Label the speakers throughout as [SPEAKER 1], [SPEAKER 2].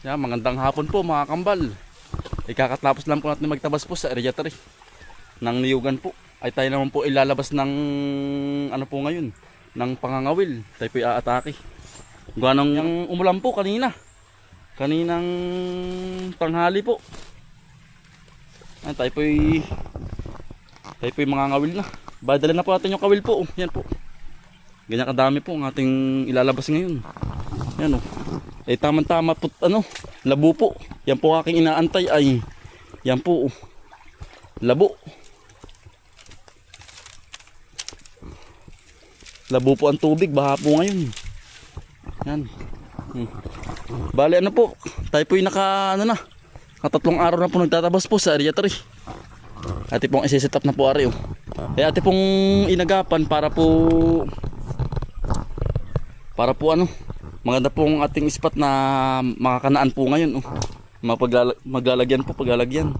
[SPEAKER 1] Yan, magandang hapon po mga kambal. Ikakatapos lang po natin magtabas po sa area 3 ng niyugan po. Ay tayo naman po ilalabas ng ano po ngayon, ng pangangawil. Tayo po i-aatake. Ganong yung umulan po kanina. Kaninang tanghali po. Ay, tayo po mangangawil na. Badala na po natin yung kawil po. Yan po. Ganyan kadami po ang ating ilalabas ngayon. Yan o. Eh tama-tama po ano, labo po. Yan po aking inaantay ay yan po. Labo. Labo po ang tubig, baha po ngayon. Yan. Bale ano po, tayo po yung nakatatlong araw na po nagtatabas po sa area 3. Ate pong isi-set up na po ari oh. Eh ate pong inagapan para po ano, maganda pong ating spot na makakanaan po ngayon oh. Maglalagyan po paglalagyan.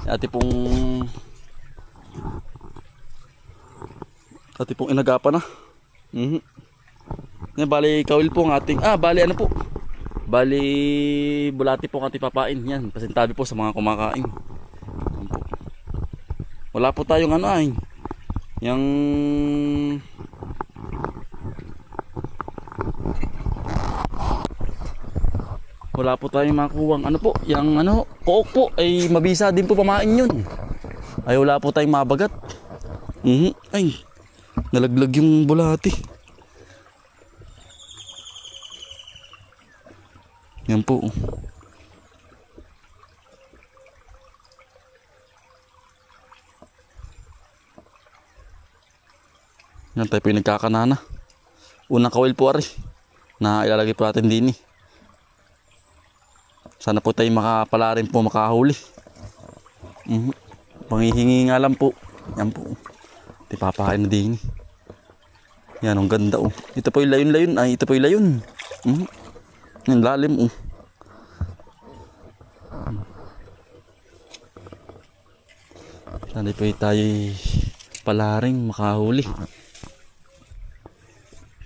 [SPEAKER 1] Ate pong inagapan na. Yan, bali kawil po ang ating bali ano po. Bali bulati po ang ating papain. Yan, pasintabi po sa mga kumakain. Yan po. Wala po tayong ano ay yang wala po tayong makuwang ano po, yung ano, kook po ay mabisa din po pamain yun. Ay wala po tayong mabagat. Ay nalaglag yung bulati. Yan po. Yan tayo po yung nagkakanana. Unang kawil po ari na ilalagay po natin din eh. Sana po tayo makapala rin po makahuli. Panghihingi nga lang po. Yan po. Tipapakain na din. Yan, ang ganda oh. Ito po yung layon-layon. Ay, ito po yung layon. Yan, lalim oh. Sana po tayo pala rin makahuli.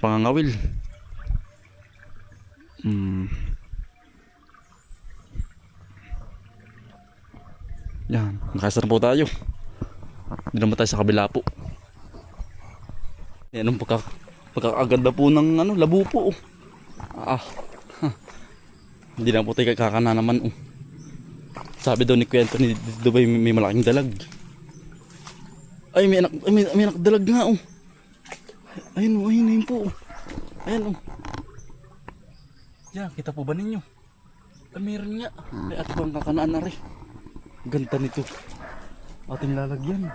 [SPEAKER 1] Pangangawil. Yan, nakasar po tayo. Hindi naman tayo sa kabila po. Yan ang pagkakaganda po ng ano, labo po. Hindi na po tayo kakakana naman. Sabi daw ni Kwento ni Dubai may malaking dalag. Ay, may anak dalag nga oh. Ayun oh, ayun po. Ayan oh. Yan, kita po ba ninyo? Ay, meron nga. Ay, at bang kakanaan na rin. Ganda nito. Ating lalagyan.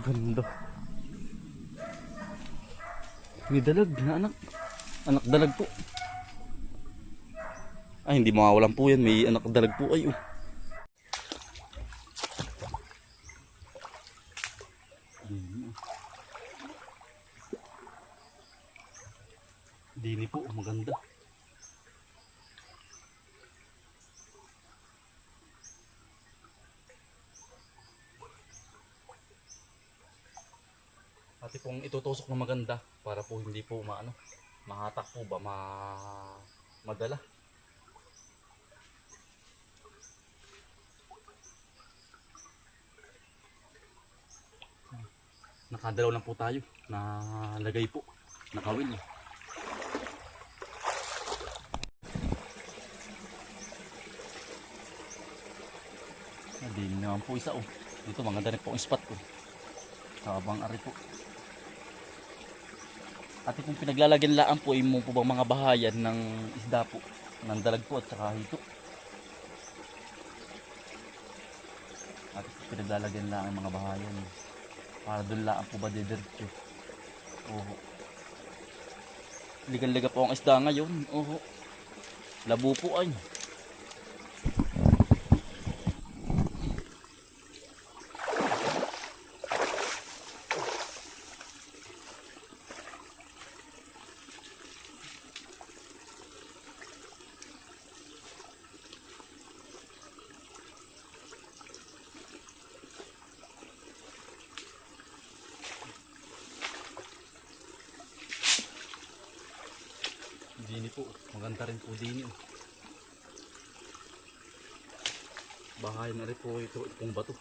[SPEAKER 1] Ganda. May dalag na anak. Anak dalag po. Ay, hindi mawawalan po yan. May anak dalag po ay oh. Dini po, maganda. Pati pong itutusok na maganda para po hindi po mahatak po ba madala. Nakadalaw lang po tayo na lagay po, nakawil. Hindi naman po isa oh. Dito maganda rin po ang spot ko. Habang ari po. At kung pinaglalagyan laan po mo po bang mga bahayan ng isda po, ng dalag po at saka hito. At pinaglalagyan laan ang mga bahayan para doon laan po ba didiretso. Ligan-liga po ang isda ngayon. Labo po ay. Dini po, maganda rin po dini. Bahay na rin po ito. Ito pong bato.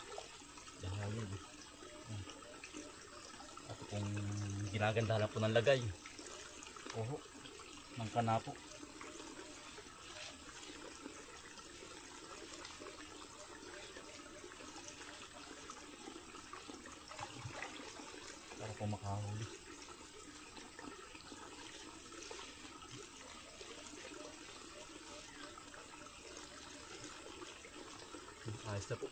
[SPEAKER 1] Bahay na rin. At kung ginaganda na po ng lagay. Oho. Nangka na po. Para po makahuli. Ayos na po.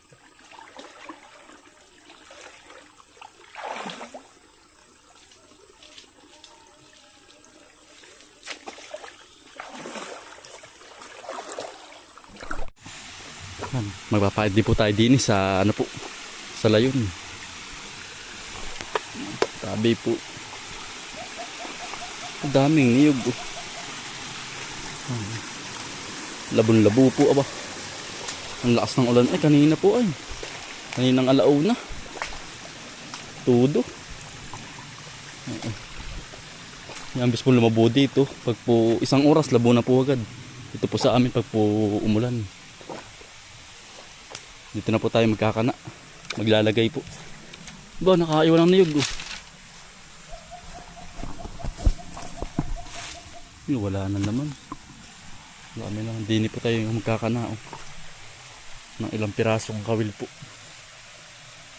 [SPEAKER 1] Magpapaid din po tayo din sa ano po, sa layon. Tabi po. Daming niyog. Labon-labo po aba. Ang lakas ng ulan. Ay kanina po ay. Kaninang alauna. Tudo. Yan bis po lumabo dito. Pag po isang oras labo na po agad. Ito po sa amin pag po umulan. Dito na po tayo magkakana. Maglalagay po. Ba, nakaiwan ng niyog. Wala na naman. Dami lang. Hindi po tayo magkakana. Ng ilang pirasong kawil po.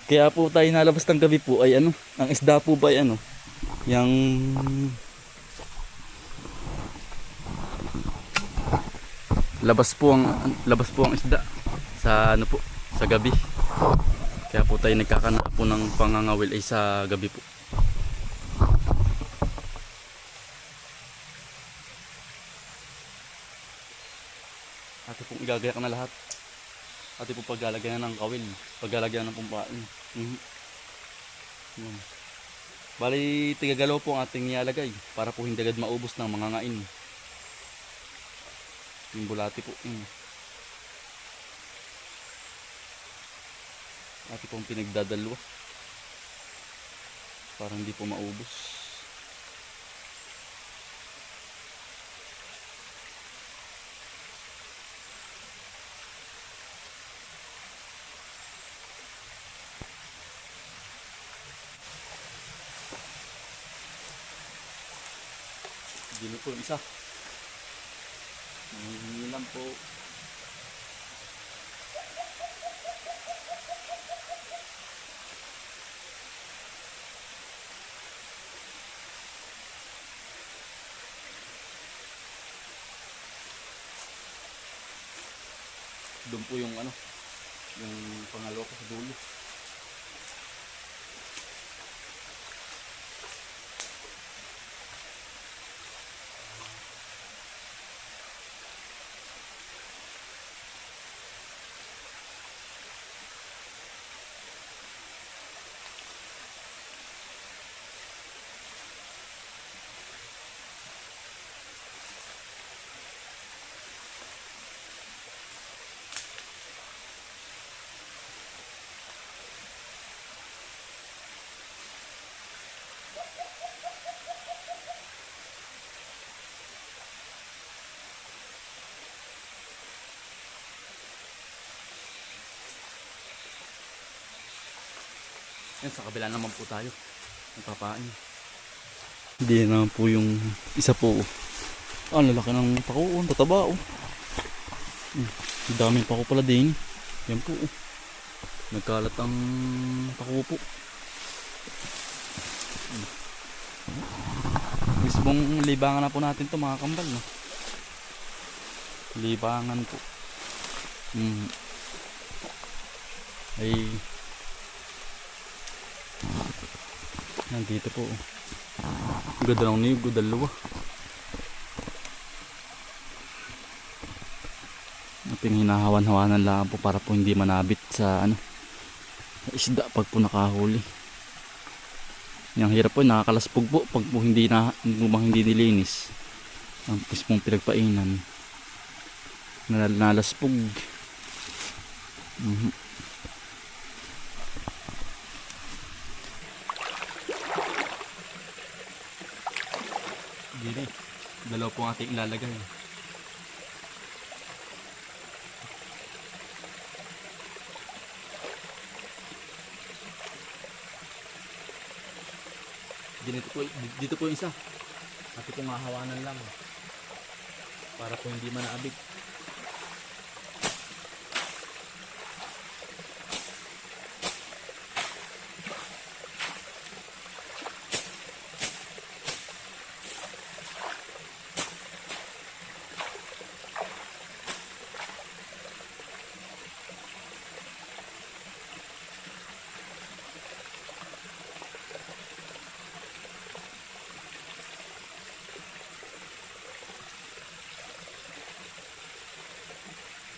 [SPEAKER 1] Kaya po tayo nalabas ng gabi po ay ano. Ang isda po ba ay ano. Yang labas po ang isda. Sa ano po. Sa gabi. Kaya po tayo nagkakana po ng pangangawil ay sa gabi po. Ate pong igagayak na lahat. Ate pong paglalagyan ng kawil. Paglalagyan ng pumpain. Bali tigagalaw po ang ating nilalagay. Para po hindi agad maubos ng mga ngain. Yung bulati po. Ate pong pinagdadalwa para hindi po maubos. Dino po isa. Hindi lang po. Doon po yung ano, yung pangalawa ko sa dulo. Yan, sa kabila naman po tayo. Nagpapain. Hindi naman po yung isa po. Ah, lalaki ng pako. Tataba. Daming pako pala din. Yan po. Nagkalat ang pako po. Mismong libangan na po natin to mga kambal. No? Libangan po. Ay nandito po. Ganda lang niyo, dalawa. Ating hinahawan-hawanan lang po para po hindi manabit sa ano, isda pag po nakahuli. Yung hirap po, nakakalaspog po pag po hindi nilinis. Ang pispong pinagpainan. Nalaspog. Dili, dalawa po ang ating ilalagay. Dito po yung isa. At po hahawanan lang. Para po hindi manaabig.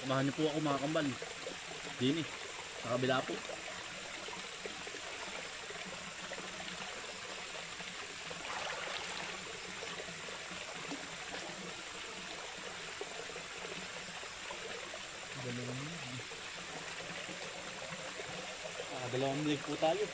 [SPEAKER 1] Samahan niyo po ako mga kambal. Dini, sa kabila po. Dalawang minute po tayo.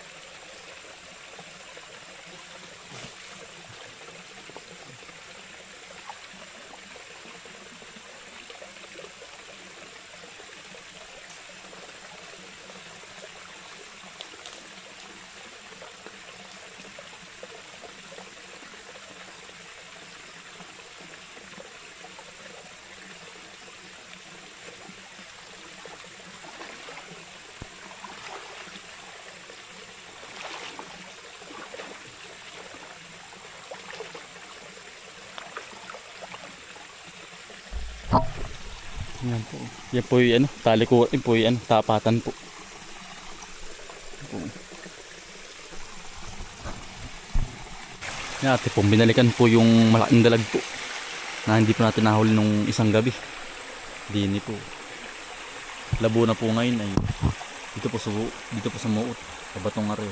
[SPEAKER 1] Yan po. Yan po yung ano, tali ko, yan po yung ano, tapatan po. Yan ate po, binalikan po yung malaking dalag po na hindi po natin nahuli nung isang gabi. Dini po. Labo na po ngayon ay dito po sa muot, sa batong araw.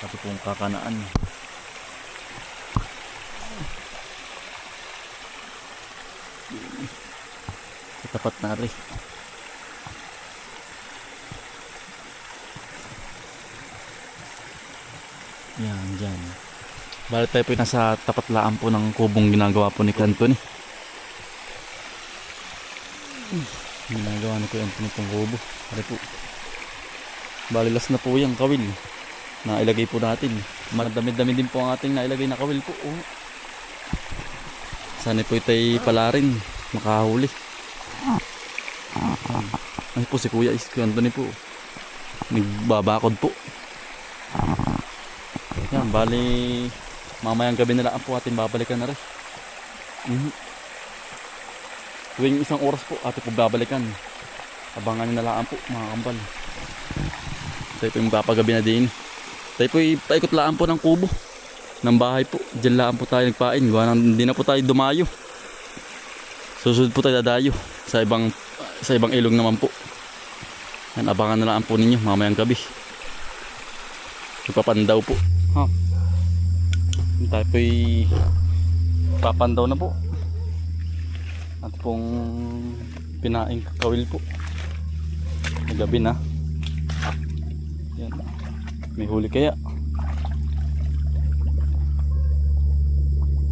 [SPEAKER 1] Ate po ang kakanaan. Tapat na rin. Yan, dyan. Balik tayo po yung nasa tapat laan po ng kubong ginagawa po ni Anthony. Ginagawa ni Kuya Anthony pong kubo. Pare po. Balilas na po yung kawil na ilagay po natin. Madami-dami din po ang ating nailagay na kawil po. Oh. Sana po itay pala rin makahuli. Ay po si Kuya Anthony po. Nagbabakod po. Yan, bali mamayang gabi na lang po ating babalikan na rin. Tuwing isang oras po ating po babalikan. Abangan nyo na lang po mga kambal. Tayo po yung magpapagabi na din. Tayo po ipaikot lang po ng kubo ng bahay po. Diyan lang po tayo nagpain. Hindi na po tayo dumayo. Susunod po tayo dadayo sa ibang ilog naman po. Yan, abangan na lang po ninyo mamayang gabi. Ipapandaw po. Ha. Tayo po'y papandaw na po. At pong pinaing kawil po. Gabi na. Yan. May huli kaya?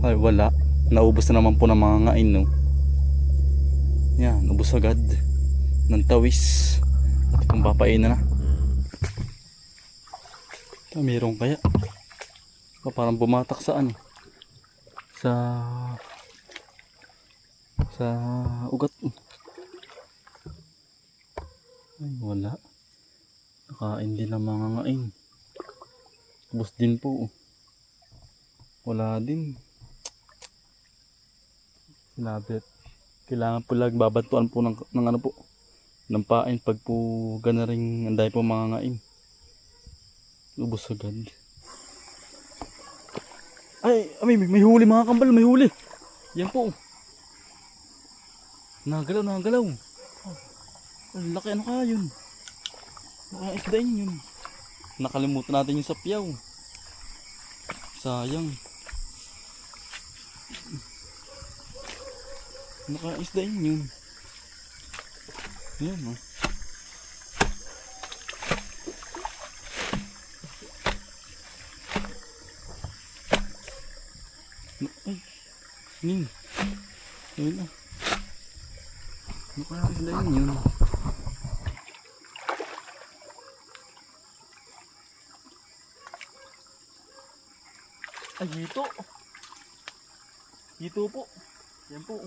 [SPEAKER 1] Ay wala. Naubos na naman po ng mga ngain no. Yan, ubos agad ng tawis. At kung papain na. Mayroon kaya? Parang bumatak sa ano? Sa ugat. Ay wala. Nakain din ang mga ngain. Ubos din po. Wala din. Sinabi kailangan po lang babantuan po ng ano po ng pain pag po gana rin anday po mga ngain. Ubos agad. Ay, may huli mga kambal, may huli. Yan po. Nagalaw. Oh, ang laki, ano kaya yun? Ano kaya isdain yun? Nakalimutan natin yung sapyaw. Sayang. Ano kaya isdain yun? Yan oh. Ay, ning. Ayun na. Ano kaya isdain yun? Ay, hito. Hito po. Yan po.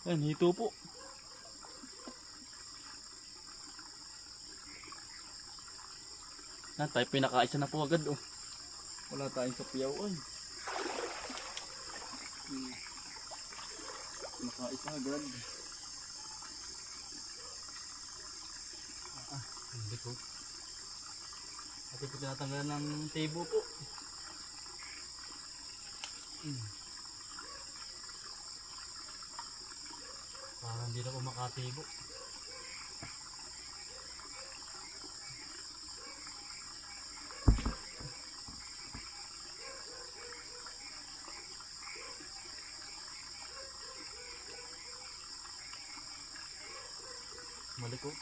[SPEAKER 1] Yan, hito po. Na, tayo pinakaisa na po agad oh. Wala tayong sapiyaw ay. Pinakaisa agad. Hindi ko. Ate po tinatanggalan ng tebo po. Parang hindi na po makatebo. Mali ko.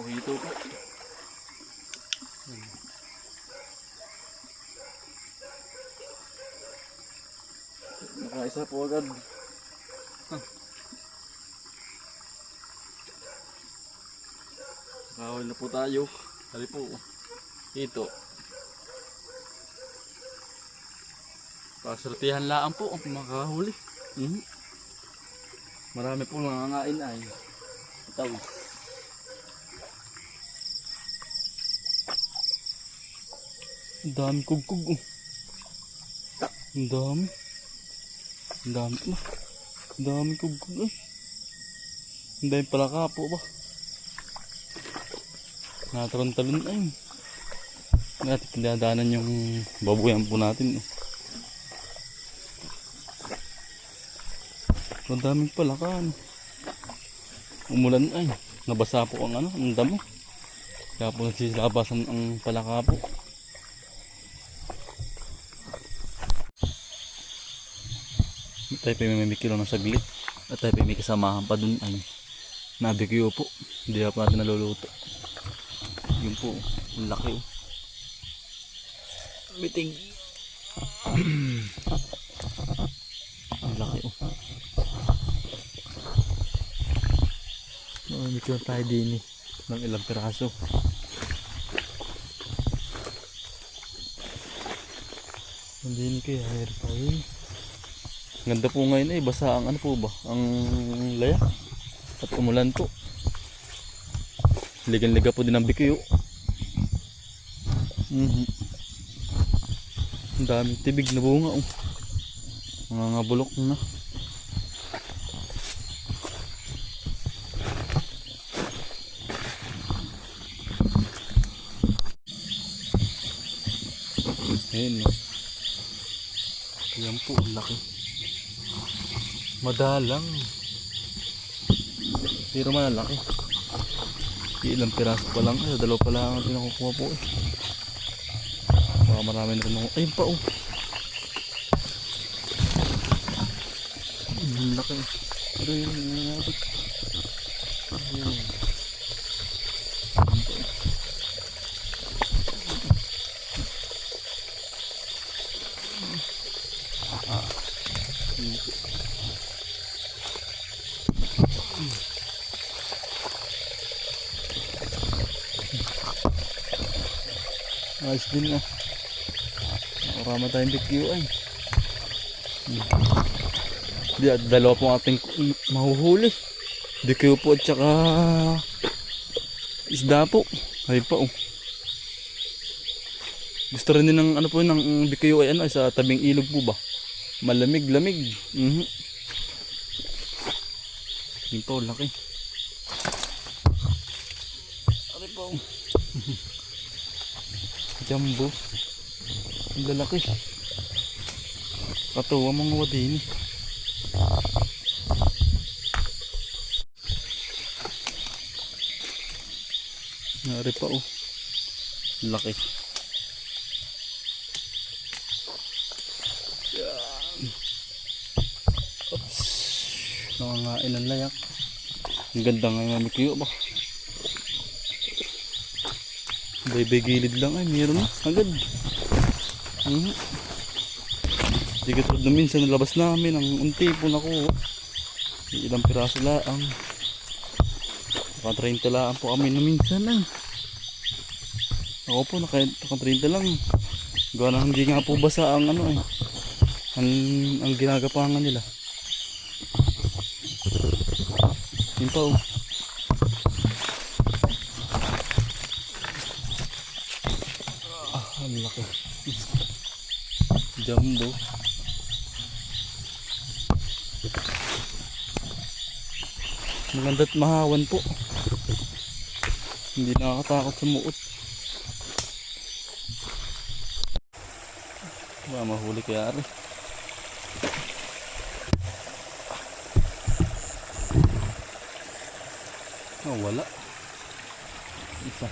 [SPEAKER 1] Hito po. Nakaisa po agad. Nakahuli na po tayo. Hali po. Hito. Pasortihan lang po ang makahuli. Marami po nangangain ay. Tawid. Ang dami kugkug oh. Ang dami. Ang dami po. Ang dami kugkug eh. Ang dami palaka po ba. Nataron-talon ay. Natin pinadaanan yung babuyan po natin oh. Ang daming palakan. Umulan ay. Nabasa po ang ano, ang damo. Kaya po nagsisilabasan ang palaka po. Tayo pa may kilo ng saglit. At tayo pa may kasamahan pa dun ay. Nabigyo po. Hindi na po natin naluluto. Yun po. Ang laki oh. Bitig. Ang laki oh. Mamimikyo tayo din eh. Ng ilang piraso. Hindi kaya air pa yun. Ganda po ngayon eh. Basa ang ano po ba? Ang layak. At umulan po. Ligan-liga po din ang bikyo. Ang daming tibig na bunga oh. Mga bulok na. Ayan o. Ayan po, laki. Madalang. Pero malaki. Ilang piraso pa lang. Ay, dalawa pa lang ang pinakukuha po eh. Baka marami na rin ako. Ayun pa oh. Ang laki. Pero yun, nangyayabot. Ayun. Ayos din na. Marama tayong bikyo ay. Dalawa po ating mahuhuli. Bikyo po at saka isda po. Ay pa oh. Gusto rin din ng ano po ng bikyo ay ano sa tabing ilog po ba? Malamig-lamig. Yun po, laki. Ari po. Jumbo. Ang lalaki. Katuwa mga wadini. Ari pa oh. Laki. Oops. Nangangain ang layak. Ang ganda nga yung amikyo ba. Bay-bay gilid lang ay meron na agad. Di katulad na minsan nalabas namin ang unti po nakuha. Ilang piraso laang. Naka 30 laang po kami na minsan ay. Ako po, naka-30 lang. Gawa na hindi nga po basa ang ano eh. Ang ginagapangan nila. Yun pa oh. Ang laki. Jumbo. Maganda't mahawan po. Hindi nakakatakot sa muot. Ba mahuli kaya rin. Oh, wala. Isa.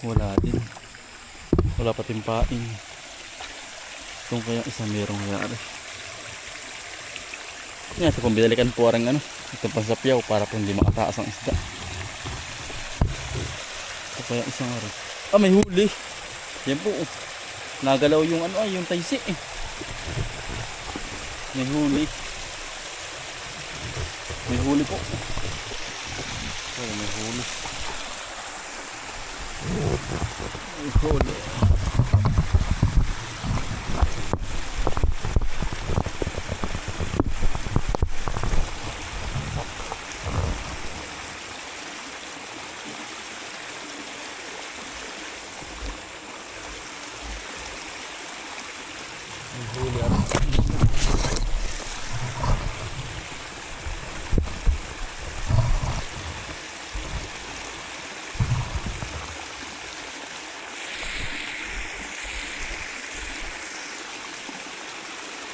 [SPEAKER 1] Wala din. Wala pa timpain. Itong kaya isa merong kaya rin. Yan, sa pambidalikan po arang ano. Itong pansapyaw para po hindi makataas ang isda. Ito kaya isang araw. Ah, may huli. Yan po. Nagalaw yung ano ay, yung taysi eh. May huli. May huli po. Oh, may huli. May huli. Huli ako.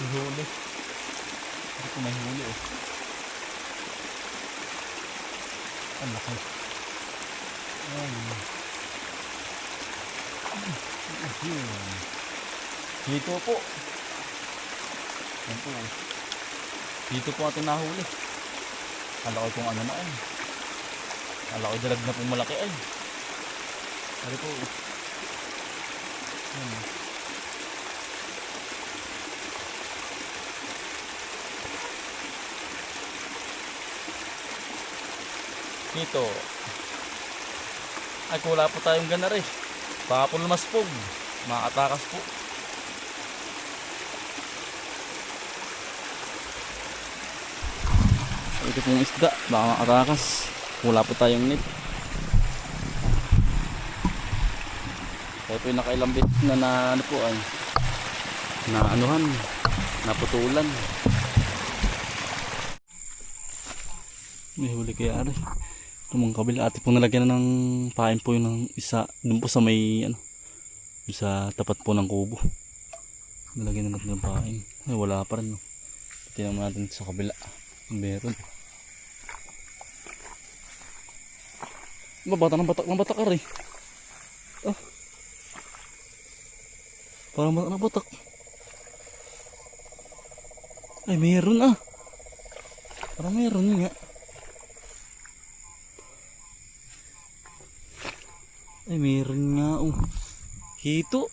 [SPEAKER 1] May huli. Ito may huli eh. Ang laki. Dito po. Yan po. Dito po ating nahuli. Kala ko kung ano na ay. Kala ko dalag na pong malaki ay. Ano po. Yan. Dito. Ay wala po tayong ganar eh. Baka po lumaspog. Makatakas po. Ito pong isda, baka makatakas. Wala po tayong net. Kaya po yung nakailang bit na ano po ay na anuhan, naputulan. May huli kaya rin. Ito mga kabila, ate pong nalagyan na ng pain po yun ng isa. Doon po sa may ano, sa tapat po ng kubo. Nalagyan na natin ng pain. Ay wala pa rin no. Tingnan natin sa kabila. Meron. Bata ng batak ka rin. Ah. Parang bata ng batak. Ay meron ah. Parang meron nga. Ay meron nga oh. Hito.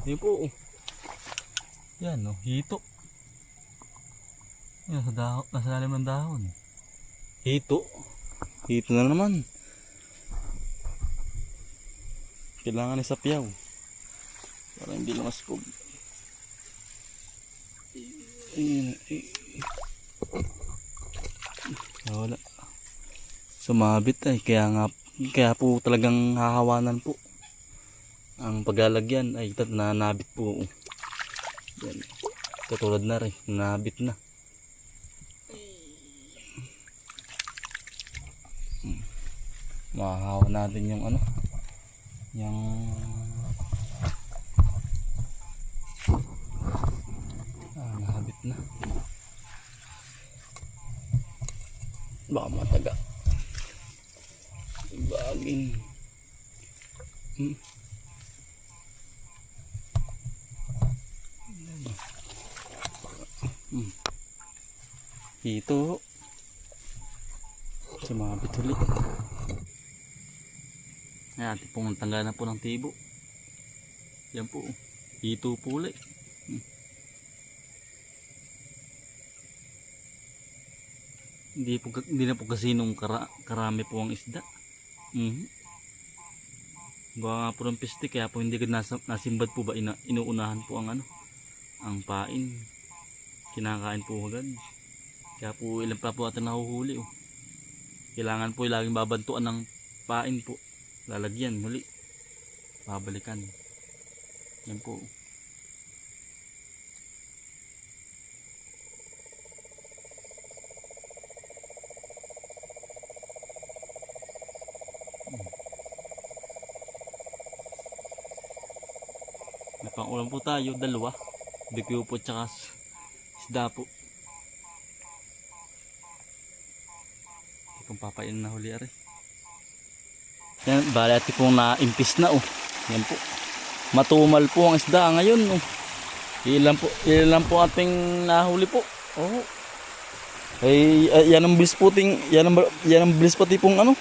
[SPEAKER 1] Yan po oh. Yan oh, hito. Yan sa dahon, nasa lalim ng dahon. Hito. Hito na naman. Kailangan isapyaw. Para hindi lumaspog. Wala. Sumabit ay kaya po talagang hahawanan po. Ang paglalagyan ay nabit po. Yan. Katulad na rin, nabit na. Mahahawa natin yung ano, yung nabit na. Baka mataga. Bagin. Ito sumabit ulit. Ayan, ating pong tanggal na po ng tibo. Yan po, ito po ulit. Hindi na po kasi nung karami po ang isda. Gawa nga po ng piste, kaya po hindi nasimbad po ba inuunahan po ang ang pain. Kinakain po agad. Kaya po ilan pa po atin nahuhuli. Kailangan po laging babantuan ng pain po. Lalagyan huli. Babalikan. Yan po. May pang-ulam po tayo, dalawa. Bikyo po tsaka isda po. Ito pong papain na huli ari. Yan, bali ati pong na-impis na Yan po. Matumal po ang isda ngayon Ilan po ating nahuli po. Yan ang bilis po yan ang bilis pati pong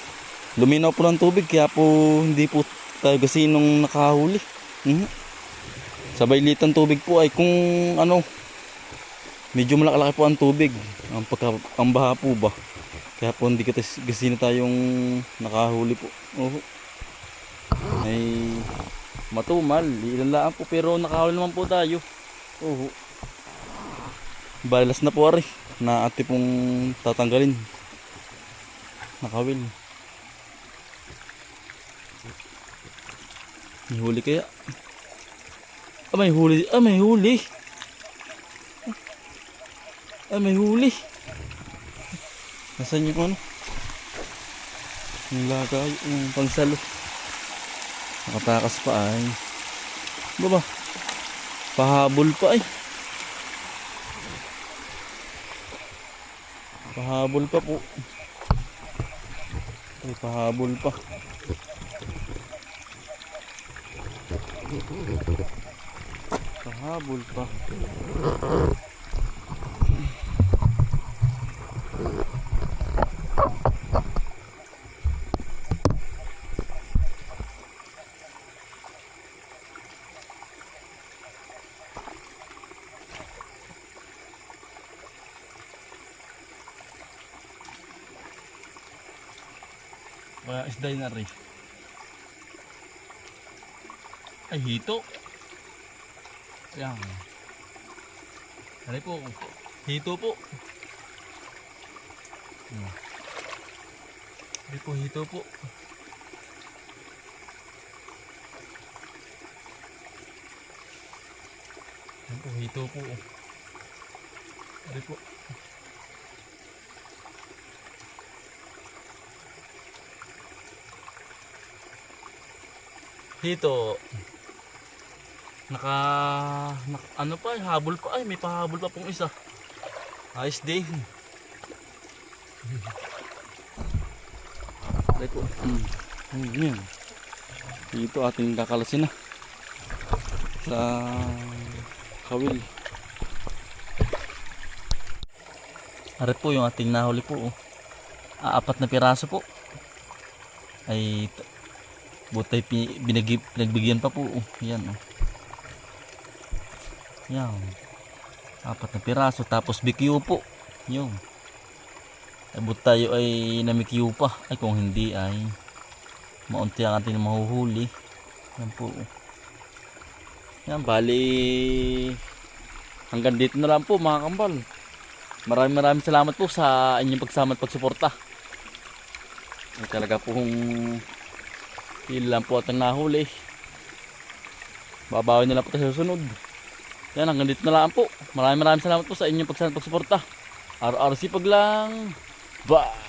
[SPEAKER 1] luminaw po ng tubig, kaya po hindi po tayo kasi nung nakahuli. Sabay litang tubig po ay kung medyo malaki po ang tubig, ang baha po ba, kaya po hindi kasi na tayong nakahuli po. Ay matumal, ilan lang po, pero nakahuli naman po tayo. Balas na po ari na ate pong tatanggalin, nakawil. May huli kaya? May huli. May huli. May huli. Nasaan yung yung lagay, yung pangsalo. Nakatakas pa ay. Baba. Pahabol pa ay. Pahabol pa po. Pahabol pa. Pahabol pa. Mga isday na rin. Ay, hito. Ayan. Ano po? Hito po. Ano po, hito po. Ano po, hito po. Ano po. Hito. Ano pa, habol pa. Ay, may pahabol pa pong isa. Ayos din. Ay po. Yan. Dito ating kakalasin na sa kawil. Ari po yung ating nahuli po. Apat na piraso po. Ay butay pinagbigyan pa po. Yan Yan. Apat na piraso, tapos BQ po. Yung abot tayo ay namikyu pa. Ay kung hindi ay maunti ang ating mahuhuli. Yan po. Yan, bali hanggang dito na lang po mga kambal. Maraming salamat po sa inyong pagsama at pagsuporta. Ay talaga pong ilan po at ang nahuli. Babawi na lang po tayo sa susunod. Yan, hanggang dito na lang po. Maraming salamat po sa inyong pagsama at pagsuporta. Araw-araw sipag lang. Bye!